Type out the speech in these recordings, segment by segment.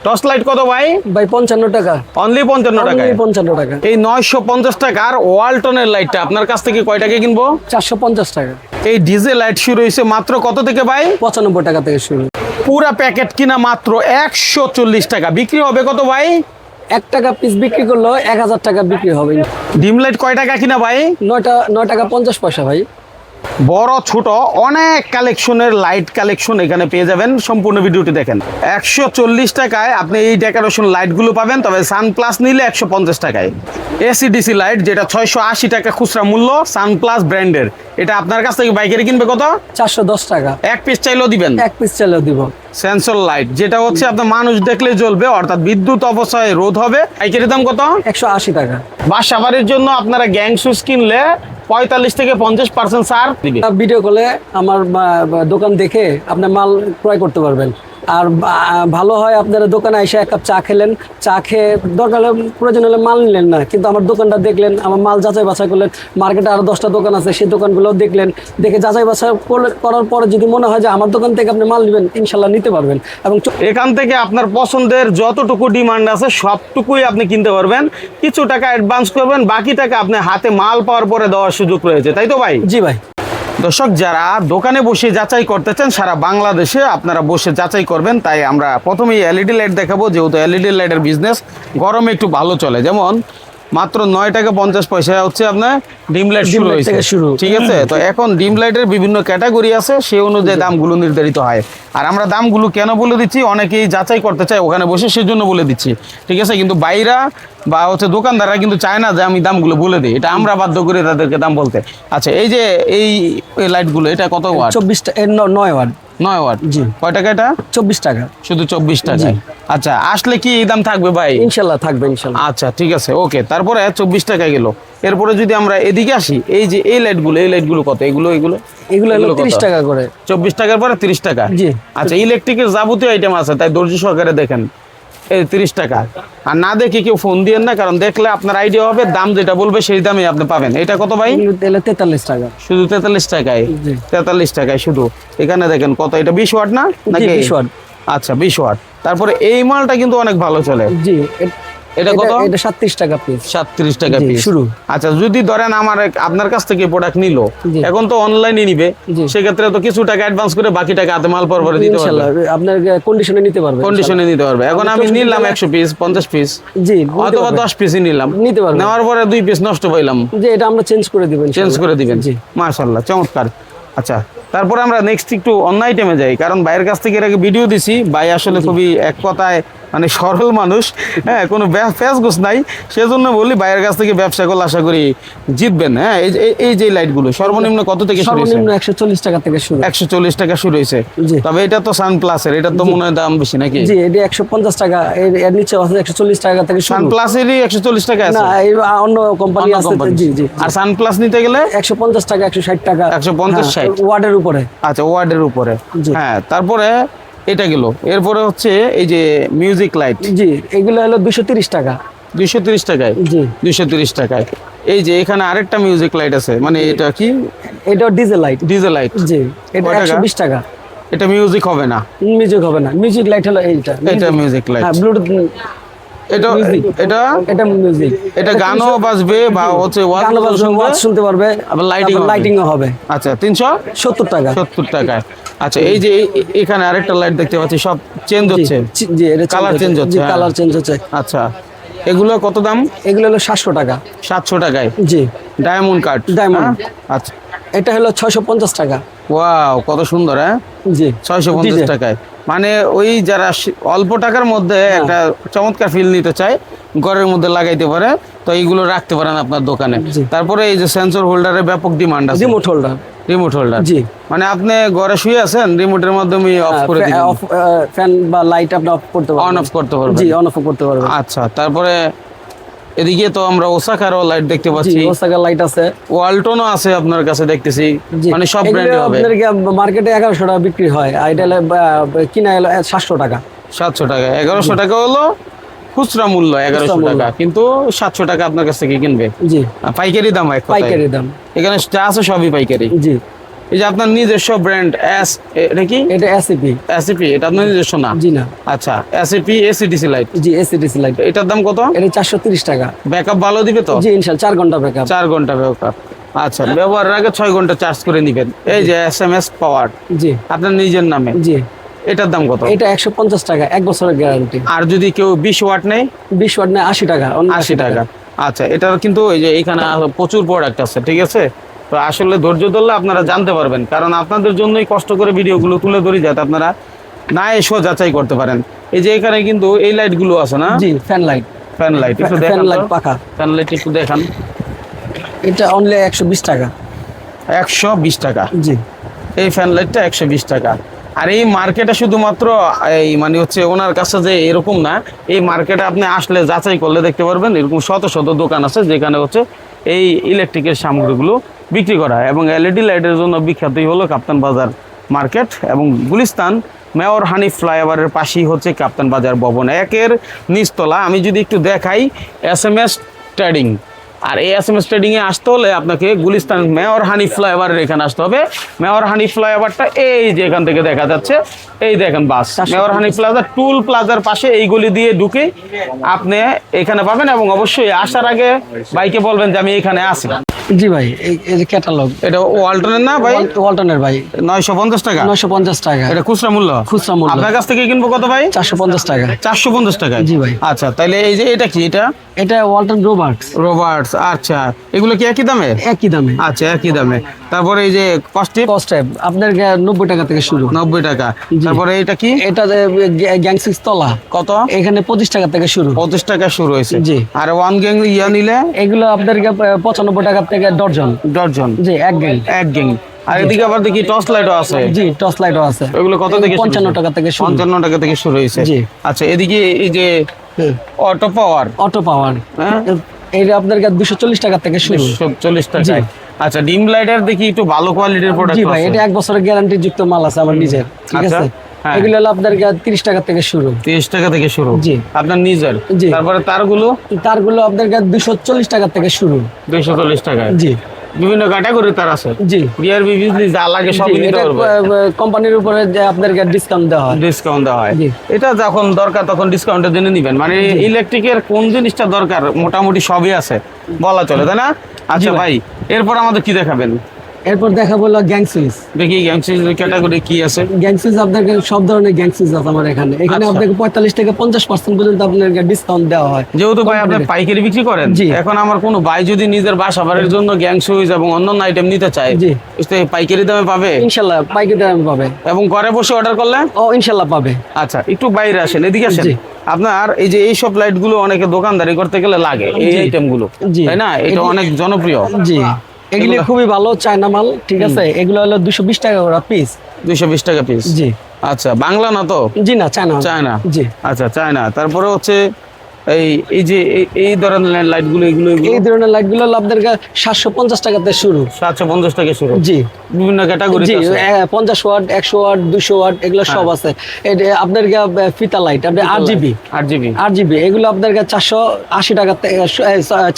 Torch light কত ভাই? ভাই 55 টাকা। অনলি 55 টাকা। 55 টাকা। এই 950 টাকার ওয়ালটনের লাইটটা আপনার কাছ থেকে কয় টাকা কিনবো? 450 টাকা। এই ডিজে লাইট শুরু হয়েছে মাত্র কত থেকে ভাই? 95 টাকা থেকে শুরু। পুরা প্যাকেট কিনা মাত্র 140 টাকা, বিক্রি হবে কত ভাই? 1 টাকা পিস বিক্রি করলেও 1000 টাকা বিক্রি হবে। ডিম লাইট কয় টাকা কিনা ভাই? 9 টাকা 50 পয়সা ভাই। বড় ছোট অনেক কালেকশনের লাইট কালেকশন এখানে পেয়ে যাবেন, সম্পূর্ণ ভিডিওটি দেখেন। 140 টাকায় আপনি এই ডেকোরেশন লাইটগুলো পাবেন, তবে সানপ্লাস নিলে 150 টাকায়। এসিডিসি লাইট যেটা 680 টাকা খুচরা মূল্য, সানপ্লাস ব্র্যান্ডের, এটা আপনার কাছ থেকে বাইকারি কিনবে কত? 410 টাকা। এক পিস চাইলেও দিবেন? এক পিস চাইলেও দিব। সেন্সর লাইট যেটা হচ্ছে আপনার মানুষ দেখলে জ্বলবে, অর্থাৎ বিদ্যুৎ অপচয় রোধ হবে, পাইকারি দাম কত? 180 টাকা। বাসাবাড়ির জন্য আপনারা গ্যাং সুইচ কিনলে 45 থেকে 50% ছাড় দিবে। ভিডিও কলে আমার দোকান দেখে আপনি মাল ক্রয় করতে পারবেন। আর ভালো হয় আপনারা দোকানে এসে এক কাপ চা খেলেন, চা খেয়ে দরকার হলে প্রয়োজন হলে মাল নিলেন না, কিন্তু আমার দোকানটা দেখলেন, আমার মাল যাচাই বাছাই করলেন। মার্কেটে আরো 10টা দোকান আছে, সেই দোকানগুলো দেখলেন, দেখে যাচাই বাছাই করার পরে যদি মনে হয় যে আমার দোকান থেকে আপনি মাল নেবেন, ইনশাল্লাহ নিতে পারবেন। এবং এখান থেকে আপনার পছন্দের যতটুকু ডিমান্ড আছে সবটুকুই আপনি কিনতে পারবেন। কিছু টাকা অ্যাডভান্স করবেন, বাকি টাকা আপনি হাতে মাল পাওয়ার পরে দেওয়ার সুযোগ রয়েছে, তাই তো ভাই? জি ভাই। দর্শক, যারা দোকানে বসে যাচাই করতে চান সারা বাংলাদেশে আপনারা বসে যাচাই করবেন। তাই আমরা প্রথমেই এলইডি লাইট দেখাবো, যেহেতু এলইডি লাইটের বিজনেস গরমে একটু ভালো চলে। যেমন মাত্র 9 টাকা 50 পয়সা হচ্ছে আপনার ডিম লাইট শুরু হয়েছে, ঠিক আছে? তো এখন ডিম লাইটের বিভিন্ন ক্যাটাগরি আছে, সেই অনুযায়ী দামগুলো নির্ধারিত হয়। আর আমরা দামগুলো কেন বলে দিচ্ছি, অনেকেই যাচাই করতে চায় ওখানে বসে, সেজন্য বলে দিচ্ছি, ঠিক আছে? কিন্তু বাইরা বা হচ্ছে দোকানদাররা কিন্তু চায় না যে আমি দামগুলো বলে দিই, এটা আমরা বাধ্য করি তাদেরকে দাম বলতে। আচ্ছা, এই যে এই লাইটগুলো, এটা কত ওয়াট? 24 9 ওয়াট। 9 ওয়াট। জি। কয় টাকা এটা? 24 টাকা। শুধু 24 টাকায়? আচ্ছা, আসলে কি এই দাম থাকবে ভাই? ইনশাল্লাহ থাকবে, ইনশাল্লাহ। আচ্ছা, ঠিক আছে, ওকে। তারপরে 24 টাকা গেল। এরপরে যদি আমরা এদিকে আসি, এই যে এই লাইটগুলো কত? এগুলো হলো 30 টাকা করে। 24 টাকার পরে 30 টাকা। জি। আচ্ছা, ইলেকট্রিকের যাবতীয় আইটেম আছে, তাই ধৈর্য সহকারে দেখেন। এই 30 টাকা। আর না দেখে কেউ ফোন দিয়েন না, কারণ দেখলে আপনার আইডিয়া হবে, দাম যেটা বলবে সেই দামে আপনি পাবেন। এটা কত ভাই? 43 টাকা। শুধু 43 টাকায়? 43 টাকায় শুধু। এখানে দেখেন কত, এটা 20 ওয়াট না নাকি? 20 ওয়াট। আচ্ছা, 20 ওয়াট। তারপরে এই মালটা কিন্তু অনেক ভালো চলে। জি। এটা কত? এটা 37 টাকা পিস। 37 টাকা পিস শুরু। আচ্ছা, যদি ধরেন আপনার কাছ থেকে প্রোডাক্ট নিল, এখন তো অনলাইনে নিবে, সেক্ষেত্রে তো কিছু টাকা অ্যাডভান্স করে বাকি টাকা হাতে মাল পরে দিতে পারবে। ইনশাআল্লাহ আপনার কন্ডিশনে নিতে পারবে। কন্ডিশনে নিতে পারবে। এখন আমি নিলাম 100 পিস, 50 পিস, জি, অথবা 10 পিসই নিলাম, নিতে পারবে। নেওয়ার পরে 2 পিস নষ্ট পাইলাম, যে এটা আমরা চেঞ্জ করে দিবেন। চেঞ্জ করে দিবেন? জি, মাশাআল্লাহ, চমৎকার। আচ্ছা, তারপরে আমরা নেক্সট একটু অন্য আইটেমে যাই, কারণ ভাইয়ের কাছ থেকে এর আগে ভিডিও দিছি। ভাই আসলে খুবই এক কথায় মানে সরল মানুষ, হ্যাঁ, কোনো ফেসগুস নাই, সেজন্য বলি ভাইয়ের কাছ থেকে ব্যবসা করলে আশা করি জিতবেন। হ্যাঁ, এই যে লাইটগুলো সর্বনিম্ন কত থেকে শুরু হয়েছে? সর্বনিম্ন 140 টাকা থেকে শুরু। 140 টাকা শুরু হয়েছে। তবে এটা তো সানপ্লাসের, এটা তো মনে হয় দাম বেশি নাকি? জি, এটা 150 টাকা, এর নিচে আছে 140 টাকা থেকে শুরু। সানপ্লাসেরই 140 টাকা আছে? না, এই অন্য কোম্পানি আছে। জি জি। আর সানপ্লাস নিতে গেলে 150 টাকা, 160 টাকা। 150-60 ওয়াটের উপরে। আচ্ছা, ওয়ার্ডের উপরে। হ্যাঁ, তারপরে এটা গেল। এরপরে হচ্ছে এই যে মিউজিক লাইট। জি, এগুলো হলো 230 টাকা। 230 টাকায়? জি, 230 টাকায়। এই যে এখানে আরেকটা মিউজিক লাইট আছে, মানে এটা কি? এটা ডিজেল লাইট। Diesel light. জি, এটা 120 টাকা। এটা মিউজিক হবে না? মিউজিক হবে না, মিউজিক লাইট হলো এইটা। এটা মিউজিক লাইট। হ্যাঁ, ব্লুটুথ। এটা মিউজিক। এটা গানও বাজবে বা হচ্ছে ওয়াজ শুনতে পারবে, আবার লাইটিংও হবে। আচ্ছা, 370 টাকা। 70 টাকায়। আচ্ছা, এই যে এখানে আরেকটা লাইট দেখতে পাচ্ছি, সব চেঞ্জ হচ্ছে। জি, এটা কালার চেঞ্জ হচ্ছে। কালার চেঞ্জ হচ্ছে। আচ্ছা, এগুলো কত দাম? এগুলো হলো 700 টাকা। 700 টাকায়? জি। Diamond cut? ডায়মন্ড। আচ্ছা, এটা হলো 650 টাকা। ওয়াও, কত সুন্দর। হ্যাঁ, জি, 650 টাকায়। মানে ওই যারা অল্প টাকার মধ্যে একটা চমৎকার ফিল নিতে চায়, ঘরের মধ্যে লাগাইতে পারে, তো এইগুলো রাখতে পারেন আপনার দোকানে। তারপরে এই যে সেন্সর হোল্ডারের ব্যাপক ডিমান্ড আছে। Remote holder. Remote holder. জি। মানে আপনি ঘরে শুয়ে আছেন, রিমোটের মাধ্যমে অফ করে দিবেন। ফ্যান বা লাইট আপনি অফ করতে পারবেন। অন অফ করতে পারবেন। জি, অন অফ করতে পারবেন। আচ্ছা, তারপরে এদিকে তো আমরা ওসাকারও লাইট দেখতে পাচ্ছি। ওসাকার লাইট আছে, ওয়ালটনও আছে আপনার কাছে দেখতেছি, মানে সব ব্র্যান্ডে হবে। আপনার মার্কেটে 1100 টাকা বিক্রি হয়, আইডিয়াল কিনা হলো 700 টাকা। 700 টাকা। 1100 টাকা হলো খুচরা মূল্য, 1100 টাকা, কিন্তু 700 টাকা আপনার কাছ থেকে কিনবে। জি, পাইকারি দাম। পাইকারি দাম। এখানে যা আছে সবই পাইকারি। জি। এই যে আপনার নিজস্ব ব্র্যান্ড এটা কি? এটা এসিপি। এসিপি, এটা আপনার নিজস্ব না? জি না। আচ্ছা, এসিপি এসিডিসি লাইট। জি, এসিডিসি লাইট। এটার দাম কত? এটা 430 টাকা। ব্যাকআপ ভালো দিবে তো? জি ইনশাআল্লাহ 4 ঘন্টা ব্যাকআপ। 4 ঘন্টা ব্যাকআপ। আচ্ছা, ব্যবহারের আগে 6 ঘন্টা চার্জ করে নেবেন। এই যে এসএমএস পাওয়ার, জি আপনার নিজের নামে। জি। এটার দাম কত? এটা 150 টাকা, 1 বছরের গ্যারান্টি। আর যদি কেউ 20 ওয়াট নেয়? 20 ওয়াট নেয় 80 টাকা। 80 টাকা। আচ্ছা, এটার কিন্তু এই যে এখানে প্রচুর প্রোডাক্ট আছে, ঠিক আছে? তো আসলে ধৈর্য ধরলে আপনারা জানতে পারবেন, কারণ আপনাদের জন্যই কষ্ট করে ভিডিওগুলো তুলে ধরি, যাতে আপনারা না এসেও যাচাই করতে পারেন। এই যে এখানে কিন্তু এই লাইটগুলো আছে না? জি, ফ্যান লাইট। ফ্যান লাইট একটু দেখান। ফ্যান লাইট পাকা। ফ্যান লাইট একটু দেখান। এটা অনলি 120 টাকা। 120 টাকা। জি। এই ফ্যান লাইটটা 120 টাকা। আর এই মার্কেটে শুধুমাত্র এই মানে হচ্ছে ওনার কাছে যে এরকম না, এই মার্কেটে আপনি আসলে যাচাই করলে দেখতে পারবেন এরকম শত শত দোকান আছে যেখানে হচ্ছে এই ইলেকট্রিকের সামগ্রীগুলো বিক্রি করা হয়। এবং এলইডি লাইটের জন্য বিখ্যাতই হলো কাপ্তান বাজার মার্কেট এবং গুলিস্তান মেয়র হানিফ ফ্লাইওভারের পাশেই হচ্ছে কাপ্তান বাজার ভবন, একের নিচতলা। আমি যদি একটু দেখাই, এসএমএস ট্রেডিং। আর এই এসএমএস ট্রেডিংয়ে আসতে হলে আপনাকে গুলিস্তান মেয়র হানিফ ফ্লাইওভারের এখানে আসতে হবে। মেয়র হানিফ ফ্লাইওভারটা এই যে এখান থেকে দেখা যাচ্ছে, এই দেখেন বাস মেয়র হানিফ প্লাজা, টুল প্লাজার পাশে এই গলি দিয়ে ঢুকে আপনি এখানে পাবেন। এবং অবশ্যই আসার আগে বাইকে বলবেন যে আমি এখানে আসি। জি ভাই, এই যে ক্যাটালগ। এটা ওয়ালটনের না ভাই? ওয়ালটনের ভাই। 950 টাকা। 950 টাকা। এটা খুচরা মূল্য? খুচরা মূল্য। আপনার কাছ থেকে কিনবো কত ভাই? 450 টাকা। 450 টাকা। জি ভাই। আচ্ছা, তাহলে এই যে এটা কি? এটা ওয়ালটন রোবার্টস। রোবার্টস। আচ্ছা, এগুলো কি একই দামে? একই দামে। আচ্ছা, একই দামে। তারপরে এই যে কস্টিপ? কস্টেপ আপনার 90 টাকা থেকে শুরু। 90 টাকা। তারপরে এটা কি? এটা গ্যাংসিক্স তলা। কত? এখানে 25 টাকা থেকে শুরু। 25 টাকা শুরু হয়েছে। জি। আর ওয়ান গ্যাং ইয়া নিলে? এগুলো আপনার 95 টাকা থেকে ডর্জন। ডর্জন? জি, এক গ্যাং। এক গ্যাং। আর এদিকে আবার দেখি টর্চ লাইটও আছে। জি, টর্চ লাইটও আছে। এগুলো কত থেকে? 55 টাকা থেকে শুরু। 55 টাকা থেকে শুরু হয়েছে। জি। আচ্ছা, এদিকে এই যে অটো পাওয়ার। অটো পাওয়ার, হ্যাঁ, এটা আপনার 240 টাকা থেকে শুরু। 240 টাকা। আচ্ছা, ডিম লাইটের দেখি একটু ভালো কোয়ালিটির প্রোডাক্ট জি আছে। ভাই, এটা 1 বছরের গ্যারান্টি যুক্ত মাল আছে আমার নিজের, ঠিক আচ্ছা, আছে? হ্যাঁ। এগুলো হলো আপনার 30 টাকা থেকে শুরু। 30 টাকা থেকে শুরু? জি। আপনার নিজের? জি। তারপরে তারগুলো? তারগুলো আপনার 240 টাকা থেকে শুরু। 240 টাকা। জি। বিভিন্ন ক্যাটাগরির তার আছে? জি। বিআরবি বিজলি যা লাগে সবই নিতে পারবে? কোম্পানির উপরে যে আপনার ডিসকাউন্ট দেওয়া হয়। ডিসকাউন্ট দেওয়া হয়। জি। এটা যখন দরকার তখন ডিসকাউন্টে জেনে নিবেন। মানে ইলেকট্রিকের কোন জিনিসটা দরকার মোটামুটি সবই আছে বলা চলে, তাই না? আচ্ছা ভাই, এরপর আমাদের কি দেখাবেন? এরপর দেখাবো হলো গ্যাং সুইচ। দেখি গ্যাং সুইচের ক্যাটাগরি কি আছে। গ্যাং সুইচ আপনাকে সব ধরনের গ্যাং সুইচ আছে আমার এখানে। আচ্ছা। আপনাকে 45 থেকে 50% পর্যন্ত আপনাকে ডিসকাউন্ট দেওয়া হয়। যেহেতু ভাই আপনি পাইকারি বিক্রি করেন, জি। এখন আমার কোনো ভাই যদি নিজের বাসা বাড়ির জন্য গ্যাং সুইচ এবং অন্যান্য আইটেম নিতে চায়, জি। পাইকারি দামে পাবে? ইনশাআল্লাহ পাইকারি দামে পাবে। এবং ঘরে বসে অর্ডার করলে? ও ইনশাআল্লাহ পাবে। আচ্ছা, একটু বাইরে আসেন, এদিকে আসেন। জি। আপনার এই যে এই সব লাইট গুলো অনেকে দোকানদারি করতে গেলে লাগে, এই জি। আইটেম গুলো, জি। তাই না? এটা অনেক জনপ্রিয়। জি, এগুলি খুবই ভালো চায়না মাল, ঠিক আছে? এগুলো হলো 220 টাকা করে পিস। 220 টাকা পিস? জি। আচ্ছা, বাংলা না তো? জি না, চায়না। চায়না? জি। আচ্ছা, চায়না। তারপরে হচ্ছে এই যে এই ধরনের লাইট গুলো, এগুলো এই ধরনের লাইট গুলো আপনাদের 750 টাকাতে শুরু। 750 টাকা শুরু? জি। বিভিন্ন ক্যাটাগরি জি, আছে? 50 ওয়াট, 100 ওয়াট, 200 ওয়াট, এগুলো সব আছে। এটা আপনাদের ফিতা লাইট, আপনি 8GB। 8GB এগুলো আপনাদের 480 টাকা থেকে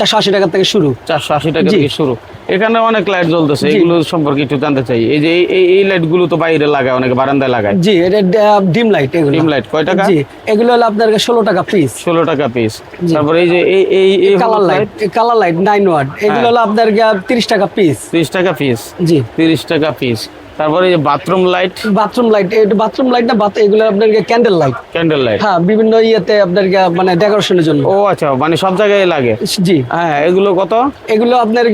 480 টাকা থেকে শুরু। 480 টাকা জি। থেকে শুরু। এখানে অনেক লাইট জ্বলতেছে, জি। এগুলো সম্পর্কে একটু জানতে চাই। এই যে এই লাইট গুলো তো বাইরে লাগায়, অনেকে বারান্দায় লাগায়। জি, এটা ডিম লাইট। এগুলো ডিম লাইট কয় টাকা? জি, এগুলো হলো আপনাদের 16 টাকা পিস। 16 টাকা পিস। জি। তারপরে এই যে এই colour light, colour light 9 watt, এগুলো হলো আপনাদের 30 টাকা পিস। 30 টাকা পিস? জি। 30 টাকা পিস। তারপরে এই যে বাথরুম লাইট? বাথরুম লাইট, এটা বাথরুম লাইট না, এগুলো আপনাদের ক্যান্ডেল লাইট। Candle light? হ্যাঁ, বিভিন্ন ইয়েতে আপনাদের মানে ডেকোরেশনের জন্য। ও আচ্ছা, মানে সব জায়গায় লাগে? জি। হ্যাঁ, এগুলো কত? এগুলো আপনার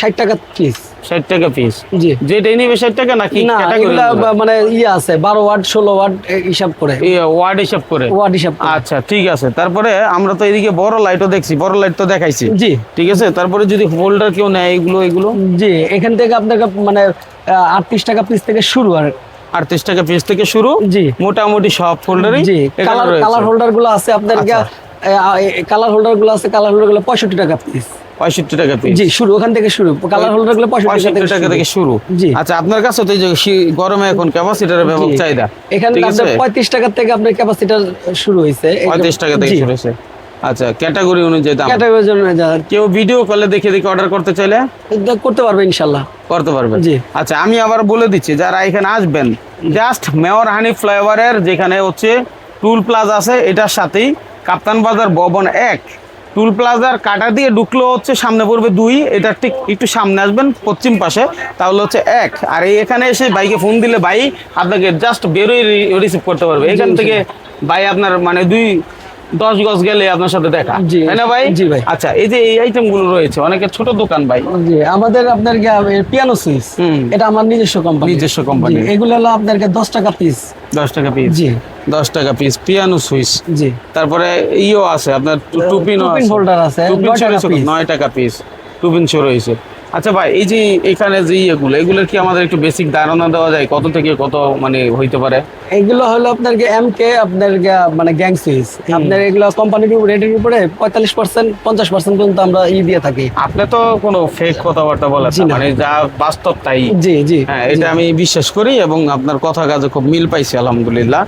60 টাকা পিস। 60 টাকা পিস? জি। যেটাই নিবে 60 টাকা নাকি না, ক্যাটাগরি? এগুলো মানে আছে 12 ওয়াট, 16 ওয়াট হিসাব করে, ওয়ার্ড হিসাব করে? ওয়াট হিসাব করে। আচ্ছা, ঠিক আছে। তারপরে আমরা তো এদিকে বড় লাইটও দেখছি, বড় লাইট তো দেখাইছি। জি। ঠিক আছে। তারপরে যদি হোল্ডার কেউ নেয়, এগুলো? জি, এখান থেকে আপনার মানে 38 টাকা পিস থেকে শুরু। আর 38 টাকা পিস থেকে শুরু? জি। মোটামুটি সব হোল্ডারই? জি, কালার হোল্ডার গুলো আছে আপনার, কালার হোল্ডার গুলো আছে, কালার হোল্ডার গুলো 65 টাকা পিস। 65 টাকা পিস? জি, শুরু ওখান থেকে শুরু। কালার হোল্ডার গুলো 65 টাকা থেকে শুরু। জি। আচ্ছা, আপনার কাছে তো এই যে গরমে এখন ক্যাপাসিটরের ব্যাপক চাহিদা, এখানে ঠিক আছে? 35 টাকা থেকে আপনার ক্যাপাসিটার শুরু হয়েছে। 35 টাকা থেকে জি। শুরু হয়েছে। আচ্ছা, ক্যাটাগরি অনুযায়ী দাম। ক্যাটাগরির জন্য কেউ ভিডিও কলে দেখে দেখে অর্ডার করতে চাইলে করতে পারবে ইনশাল্লাহ। করতে পারবেন। জি। আচ্ছা, আমি আবার বলে দিচ্ছি যারা এখানে আসবেন, জাস্ট মেয়র হানি ফ্লাইওভারের যেখানে হচ্ছে টুল প্লাজা আছে, এটার সাথেই কাপ্তান বাজার ভবন 1, টুল প্লাজার কাটা দিয়ে ঢুকলেও হচ্ছে সামনে পড়বে 2, এটা ঠিক একটু সামনে আসবেন পশ্চিম পাশে, তাহলে হচ্ছে 1। আর এখানে এসে বাইকে ফোন দিলে ভাই আপনাকে জাস্ট বেরোই রিসিভ করতে পারবে। এখান থেকে ভাই আপনার মানে 10 গজ গেলে আপনার সাথে দেখা, জি। তাই না ভাই? জি ভাই। আচ্ছা, এই যে এই আইটেম গুলো রয়েছে, অনেকের ছোট দোকান ভাই। জি, আমাদের আপনার পিয়ানো সুইচ, এটা আমার নিজস্ব কোম্পানি। নিজস্ব কোম্পানি। এগুলো হলো আপনাদেরকে 10 টাকা পিস। 10 টাকা পিস। জি। 10 টাকা পিস পিয়ানো সুইচ। জি। তারপরে ইও আছে আপনার টুপিন হোল্ডার আছে 9 টাকা পিস। 9 টাকা পিস টুপিন শো রয়েছে। আচ্ছা ভাই, এই যে এখানে যে এগুলোর কি আমাদের একটু বেসিক ধারণা দেওয়া যায় কত থেকে কত মানে হইতে পারে? এগুলো হলো আপনার এমকে আপনার মানে গ্যাং সুইচ, আপনার এগুলো কোম্পানির রেটের উপরে 45% 50% পর্যন্ত আমরা দিয়ে থাকি। আপনি তো কোনো ফেক কথাবার্তা বলেন জি না, না। মানে যা বাস্তব তাই। জি জি। হ্যাঁ, এটা আমি বিশ্বাস করি এবং আপনার কথা কাজে খুব মিল পাইছি আলহামদুলিল্লাহ।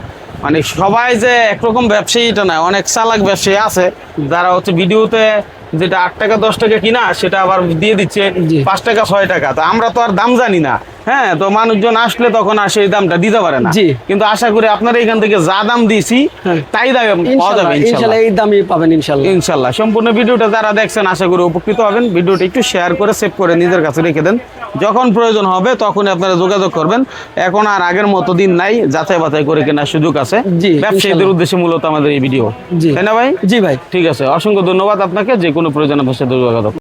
মানে সবাই যে একরকম ব্যবসায়ী এটা না, অনেক চালাক ব্যবসায়ী আছে যারা হচ্ছে ভিডিওতে যেটা 8 টাকা 10 টাকা কিনা সেটা আবার দিয়ে দিচ্ছে জি। 5 টাকা 6 টাকা। তো আমরা তো আর দাম জানি না, হ্যাঁ, তো মানুষজন আসলে তখন আর সেই দামটা দিতে পারে না। জি। কিন্তু আশা করি আপনারা এখান থেকে যা দাম দিয়েছি হ্যাঁ। তাই দামে পাওয়া যাবে ইনশাল্লাহ ইনশাল্লাহ। এই দামই পাবেন ইনশাল্লাহ। ইনশাল্লাহ। সম্পূর্ণ ভিডিওটা যারা দেখছেন আশা করি উপকৃত হবেন। ভিডিওটা একটু শেয়ার করে সেভ করে নিজের কাছে রেখে দেন, যখন প্রয়োজন হবে তখনই আপনারা যোগাযোগ করবেন। এখন আর আগের মতো দিন নাই, যাচাই বাছাই করে কেনার সুযোগ আছে। জি, ব্যবসায়ীদের ইনশাল্লাহ। উদ্দেশ্যে মূলত আমাদের এই ভিডিও, জি। তাই না ভাই? জি ভাই। ঠিক আছে, অসংখ্য ধন্যবাদ আপনাকে। যে কোনো প্রয়োজনে বসে যোগাযোগ